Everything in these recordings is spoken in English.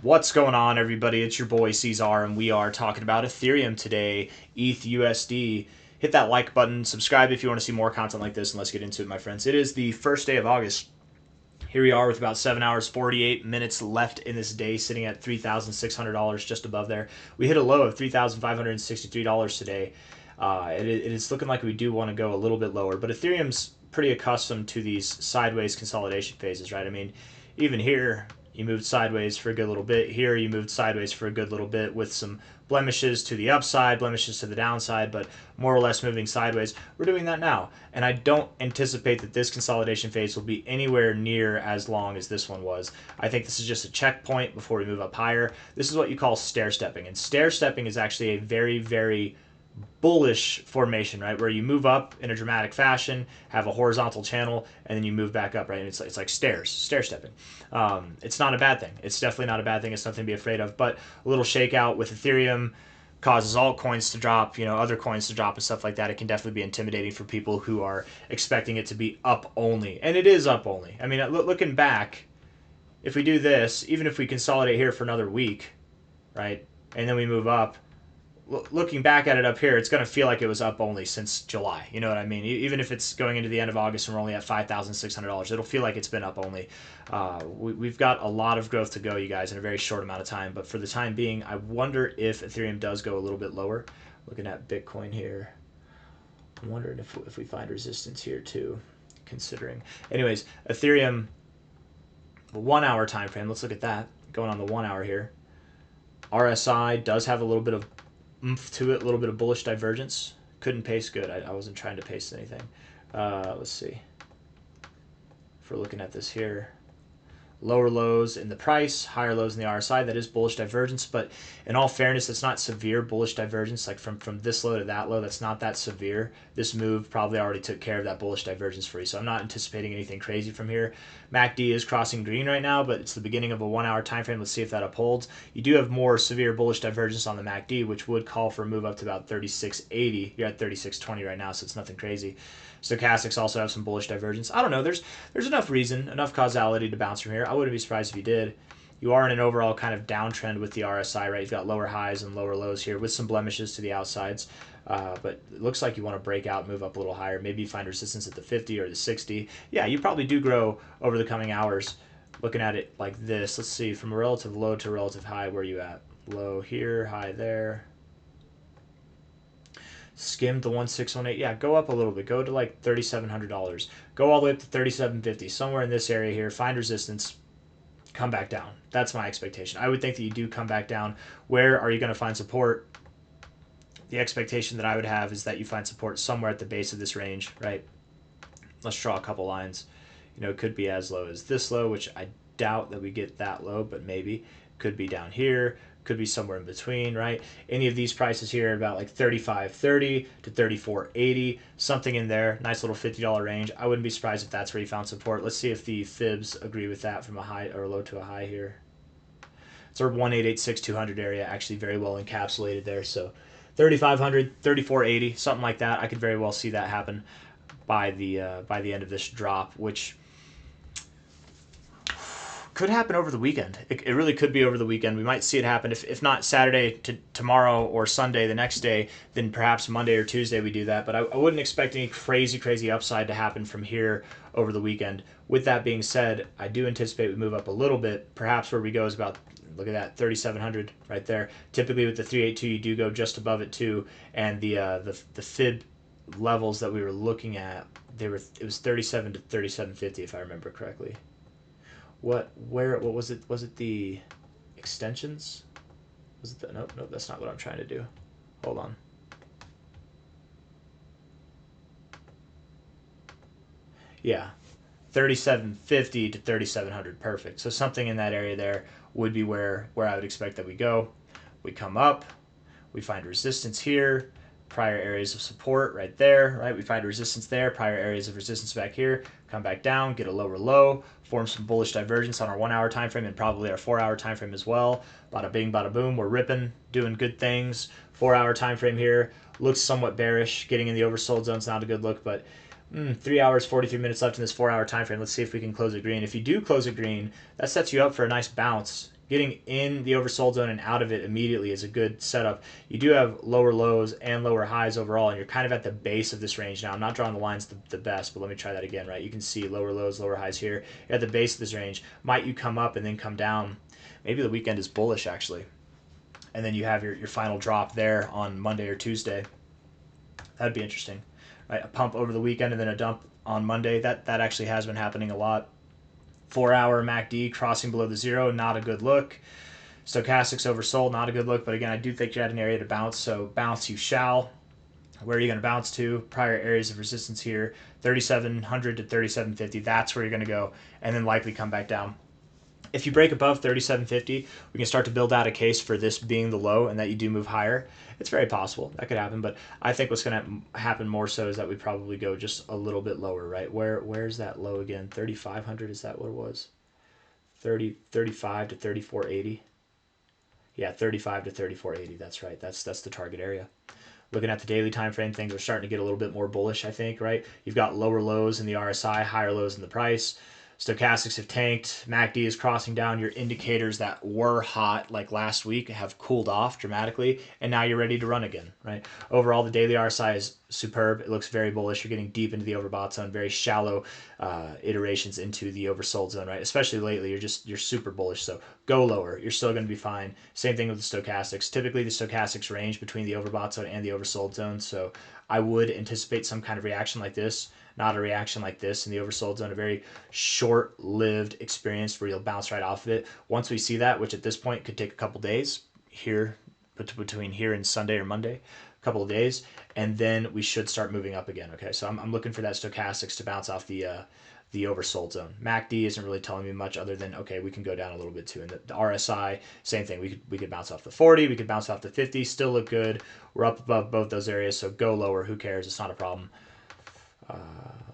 What's going on, everybody? It's your boy C-Zar, and we are talking about Ethereum today, ETH USD. Hit that like button, subscribe if you want to see more content like this, and let's get into it, my friends. It is the first day of August. Here we are with about 7 hours, 48 minutes left in this day, sitting at $3,600, just above there. We hit a low of $3,563 today. It is looking like we do want to go a little bit lower, but Ethereum's pretty accustomed to these sideways consolidation phases, right? I mean, even here, you moved sideways for a good little bit. Here, you moved sideways for a good little bit with some blemishes to the upside, blemishes to the downside, but more or less moving sideways. We're doing that now, and I don't anticipate that this consolidation phase will be anywhere near as long as this one was. I think this is just a checkpoint before we move up higher. This is what you call stair stepping, and stair stepping is actually a very, very bullish formation, right? Where you move up in a dramatic fashion, have a horizontal channel, and then you move back up, right? And it's like stair stepping. It's not a bad thing. It's definitely not a bad thing. It's nothing to be afraid of. But a little shakeout with Ethereum causes altcoins to drop, other coins to drop and stuff like that. It can definitely be intimidating for people who are expecting it to be up only. And it is up only. I mean, looking back, if we do this, even if we consolidate here for another week, right? And then we move up, looking back at it up here, it's going to feel like it was up only since July. You know what I mean? Even if it's going into the end of August and we're only at $5,600, it'll feel like it's been up only. We've got a lot of growth to go, you guys, in a very short amount of time. But for the time being, I wonder if Ethereum does go a little bit lower. Looking at Bitcoin here, I'm wondering if we find resistance here too, considering. Anyways, Ethereum, the 1 hour time frame. Let's look at that. Going on the 1 hour here. RSI does have a little bit of oomph to it, a little bit of bullish divergence. Couldn't paste good. I wasn't trying to paste anything. Let's see. If we're looking at this here, lower lows in the price, higher lows in the RSI. That is bullish divergence, but in all fairness, it's not severe bullish divergence. Like from this low to that low, that's not that severe. This move probably already took care of that bullish divergence for you, so I'm not anticipating anything crazy from here. MACD is crossing green right now, but it's the beginning of a 1 hour time frame. Let's see if that upholds. You do have more severe bullish divergence on the MACD, which would call for a move up to about 36.80. You're at 36.20 right now, so it's nothing crazy. Stochastics also have some bullish divergence. I don't know. There's enough reason, enough causality to bounce from here. I wouldn't be surprised if you did. You are in an overall kind of downtrend with the RSI, right? You've got lower highs and lower lows here with some blemishes to the outsides. But it looks like you want to break out, move up a little higher. Maybe you find resistance at the 50 or the 60. Yeah, you probably do grow over the coming hours. Looking at it like this, let's see, from a relative low to a relative high, where are you at? Low here, high there. Skimmed the 1618. Yeah, go up a little bit. Go to like $3,700. Go all the way up to $3,750. Somewhere in this area here. Find resistance. Come back down. That's my expectation. I would think that you do come back down. Where are you going to find support? The expectation that I would have is that you find support somewhere at the base of this range, right? Let's draw a couple lines. It could be as low as this low, which I doubt that we get that low, but maybe. Could be down here. Could be somewhere in between, right? Any of these prices here are about like $35.30 to $34.80, something in there. Nice little $50 range. I wouldn't be surprised if that's where you found support. Let's see if the fibs agree with that from a high or low to a high here. It's our 1886200 area, actually very well encapsulated there. So 3500, 3480, something like that. I could very well see that happen by the end of this drop, which could happen over the weekend. It really could be over the weekend. We might see it happen. If not Saturday to tomorrow or Sunday the next day, then perhaps Monday or Tuesday we do that. But I wouldn't expect any crazy upside to happen from here over the weekend. With that being said, I do anticipate we move up a little bit. Perhaps where we go is about, look at that, 3,700 right there. Typically with the 382, you do go just above it too. And the fib levels that we were looking at, it was 37 to 37.50 if I remember correctly. What was it? Was it the extensions? Was it the, nope, that's not what I'm trying to do. Hold on. Yeah, 3750 to 3700, perfect. So something in that area there would be where I would expect that we go. We come up, we find resistance here, prior areas of support right there, right? We find resistance there, prior areas of resistance back here, come back down, get a lower low, form some bullish divergence on our 1 hour time frame and probably our 4 hour time frame as well. Bada bing, bada boom, we're ripping, doing good things. 4 hour time frame here looks somewhat bearish. Getting in the oversold zone is not a good look, but 3 hours, 43 minutes left in this 4 hour time frame. Let's see if we can close it green. If you do close it green, that sets you up for a nice bounce. getting in the oversold zone and out of it immediately is a good setup. You do have lower lows and lower highs overall, and you're kind of at the base of this range now. I'm not drawing the lines the best, but let me try that again, right? You can see lower lows, lower highs here. You're at the base of this range. Might you come up and then come down? Maybe the weekend is bullish, actually. And then you have your final drop there on Monday or Tuesday. That'd be interesting, right? A pump over the weekend and then a dump on Monday. That actually has been happening a lot. 4-hour MACD crossing below the zero, not a good look. Stochastics oversold, not a good look. But again, I do think you're at an area to bounce, so bounce you shall. Where are you going to bounce to? Prior areas of resistance here, 3,700 to 3,750. That's where you're going to go, and then likely come back down. If you break above 3,750, we can start to build out a case for this being the low and that you do move higher. It's very possible that could happen, but I think what's going to happen more so is that we probably go just a little bit lower, right? Where's that low again? 3,500, is that what it was? 35 to 3480. Yeah, 35 to 3480. That's right. That's the target area. Looking at the daily time frame, things are starting to get a little bit more bullish, I think, right? You've got lower lows in the RSI, higher lows in the price. Stochastics have tanked. MACD is crossing down. Your indicators that were hot like last week have cooled off dramatically, and now you're ready to run again, right? Overall, the daily RSI is superb. It looks very bullish. You're getting deep into the overbought zone, very shallow iterations into the oversold zone, right? Especially lately, you're super bullish. So go lower. You're still going to be fine. Same thing with the stochastics. Typically, the stochastics range between the overbought zone and the oversold zone. So I would anticipate some kind of reaction like this. Not a reaction like this in the oversold zone, a very short-lived experience where you'll bounce right off of it. Once we see that, which at this point could take a couple days, here between here and Sunday or Monday, a couple of days, and then we should start moving up again. Okay, so I'm looking for that stochastics to bounce off the oversold zone. MACD isn't really telling me much other than, okay, we can go down a little bit too. And the RSI, same thing. We could bounce off the 40, we could bounce off the 50, still look good. We're up above both those areas, so go lower. Who cares? It's not a problem.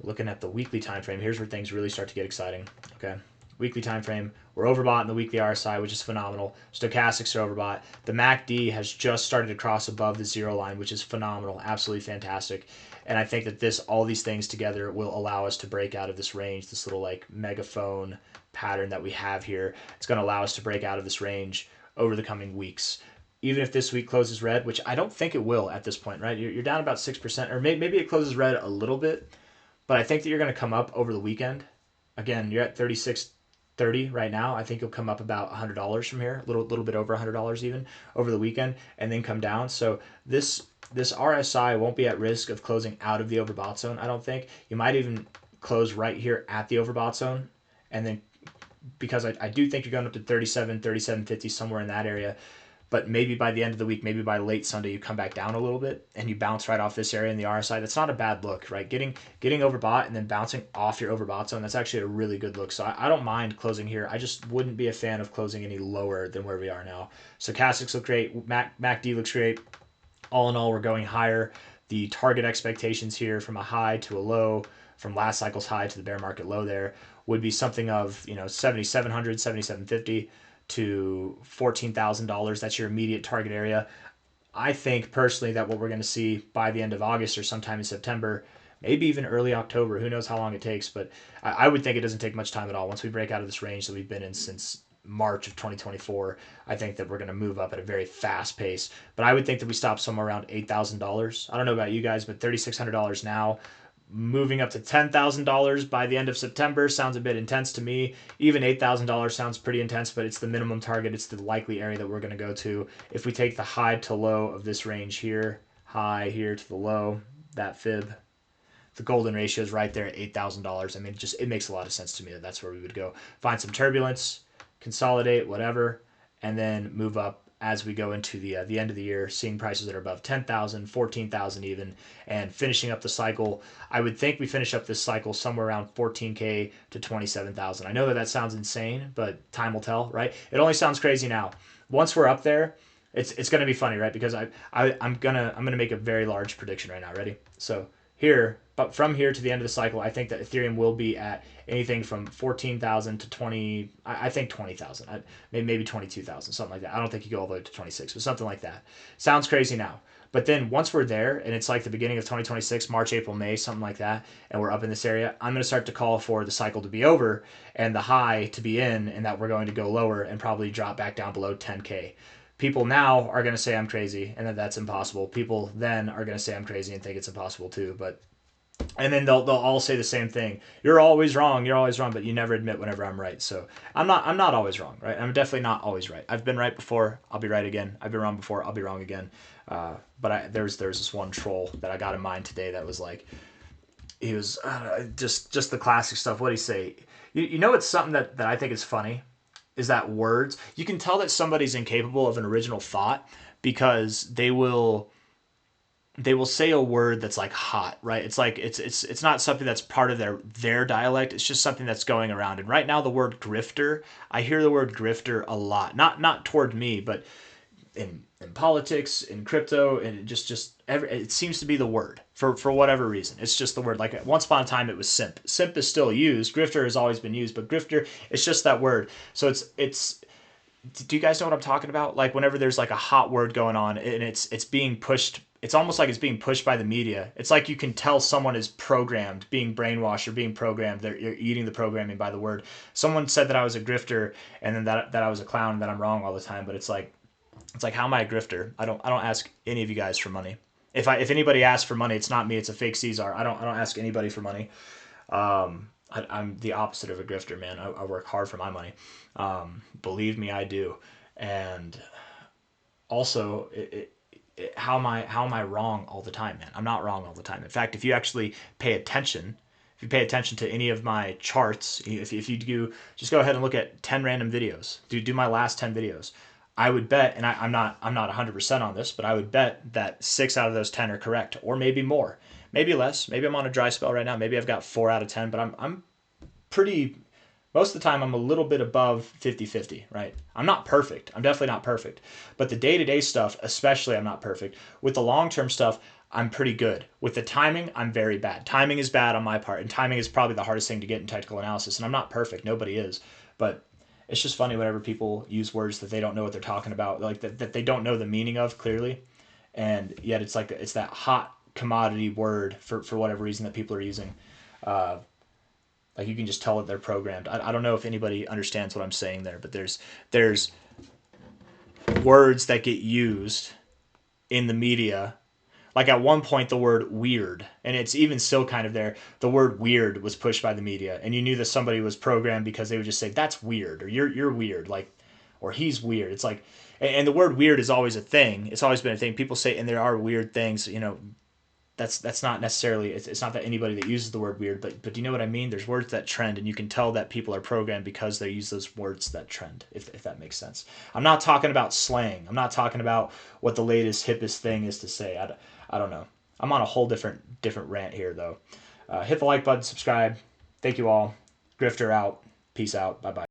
Looking at the weekly time frame, here's where things really start to get exciting. Okay, weekly time frame, we're overbought in the weekly RSI, which is phenomenal. Stochastics are overbought. The MACD has just started to cross above the zero line, which is phenomenal, absolutely fantastic. And I think that all these things together will allow us to break out of this range, this little like megaphone pattern that we have here. It's going to allow us to break out of this range over the coming weeks. Even if this week closes red, which I don't think it will at this point, right? You're down about 6%, or maybe it closes red a little bit, but I think that you're going to come up over the weekend. Again, you're at 36.30 right now. I think you'll come up about $100 from here, a little bit over $100 even over the weekend, and then come down. So this RSI won't be at risk of closing out of the overbought zone, I don't think. You might even close right here at the overbought zone, and then because I do think you're going up to 37, 37.50, somewhere in that area. But maybe by the end of the week, maybe by late Sunday, you come back down a little bit and you bounce right off this area in the RSI. That's not a bad look, right? Getting overbought and then bouncing off your overbought zone, that's actually a really good look. So I don't mind closing here. I just wouldn't be a fan of closing any lower than where we are now. Stochastics look great. MACD looks great. All in all, we're going higher. The target expectations here from a high to a low, from last cycle's high to the bear market low there, would be something of 7,700, 7,750. To $14,000. That's your immediate target area. I think personally that what we're going to see by the end of August or sometime in September, maybe even early October, who knows how long it takes, but I would think it doesn't take much time at all. Once we break out of this range that we've been in since March of 2024, I think that we're going to move up at a very fast pace. But I would think that we stop somewhere around $8,000. I don't know about you guys, but $3,600 now, moving up to $10,000 by the end of September sounds a bit intense to me. Even $8,000 sounds pretty intense, but it's the minimum target. It's the likely area that we're going to go to. If we take the high to low of this range here, high here to the low, that fib, the golden ratio is right there at $8,000. I mean, it makes a lot of sense to me that that's where we would go. Find some turbulence, consolidate, whatever, and then move up as we go into the end of the year, seeing prices that are above 10,000, 14,000 even, and finishing up the cycle. I would think we finish up this cycle somewhere around 14K to 27,000. I know that sounds insane, but time will tell, right? It only sounds crazy now. Once we're up there, it's going to be funny, right? Because I'm gonna make a very large prediction right now. Ready? So here, but from here to the end of the cycle, I think that Ethereum will be at anything from 14,000 to 20. I think 20,000, maybe 22,000, something like that. I don't think you go all the way to 26, but something like that. Sounds crazy now. But then once we're there, and it's like the beginning of 2026, March, April, May, something like that, and we're up in this area, I'm going to start to call for the cycle to be over and the high to be in, and that we're going to go lower and probably drop back down below 10K. People now are going to say I'm crazy and that that's impossible. People then are going to say I'm crazy and think it's impossible too. But and then they'll all say the same thing. You're always wrong. You're always wrong, but you never admit whenever I'm right. So I'm not always wrong, right? I'm definitely not always right. I've been right before. I'll be right again. I've been wrong before. I'll be wrong again. But there's this one troll that I got in mind today that was like, he was just the classic stuff. What'd he say? You know, it's something that I think is funny is that words. You can tell that somebody's incapable of an original thought because they will say a word that's like hot, right? It's like it's not something that's part of their dialect. It's just something that's going around. And right now, the word grifter, I hear the word grifter a lot. Not toward me, but in politics, in crypto, and it seems to be the word for whatever reason. It's just the word. Like once upon a time, it was simp. Simp is still used. Grifter has always been used, but grifter, it's just that word. So it's. Do you guys know what I'm talking about? Like whenever there's like a hot word going on and it's being pushed, it's almost like it's being pushed by the media. It's like you can tell someone is programmed, being brainwashed or being programmed. You're eating the programming by the word. Someone said that I was a grifter and then that I was a clown and that I'm wrong all the time. But it's like how am I a grifter? I don't ask any of you guys for money. If anybody asks for money, it's not me. It's a fake C-Zar. I don't ask anybody for money. I'm the opposite of a grifter, man. I work hard for my money. Believe me, I do. And also, how am I wrong all the time, man? I'm not wrong all the time. In fact, if you actually pay attention, if you pay attention to any of my charts, if you do, just go ahead and look at 10 random videos. Do my last 10 videos. I would bet, and I'm not 100% on this, but I would bet that 6 out of those 10 are correct, or maybe more, maybe less. Maybe I'm on a dry spell right now. Maybe I've got 4 out of 10, but I'm pretty. Most of the time, I'm a little bit above 50-50, right? I'm not perfect. I'm definitely not perfect. But the day-to-day stuff, especially, I'm not perfect. With the long-term stuff, I'm pretty good. With the timing, I'm very bad. Timing is bad on my part, and timing is probably the hardest thing to get in technical analysis, and I'm not perfect. Nobody is. But it's just funny whenever people use words that they don't know what they're talking about, like that they don't know the meaning of clearly, and yet it's like it's that hot commodity word for whatever reason that people are using. Like you can just tell that they're programmed. I don't know if anybody understands what I'm saying there, but there's words that get used in the media. Like at one point, the word weird, and it's even still kind of there. The word weird was pushed by the media, and you knew that somebody was programmed because they would just say that's weird, or you're weird, like, or he's weird. It's like, and the word weird is always a thing. It's always been a thing. People say, and there are weird things. You know, that's not necessarily. It's not that anybody that uses the word weird, but do you know what I mean? There's words that trend, and you can tell that people are programmed because they use those words that trend. If that makes sense. I'm not talking about slang. I'm not talking about what the latest hippest thing is to say. I don't know. I'm on a whole different rant here, though. Hit the like button, subscribe. Thank you all. Grifter out. Peace out. Bye-bye.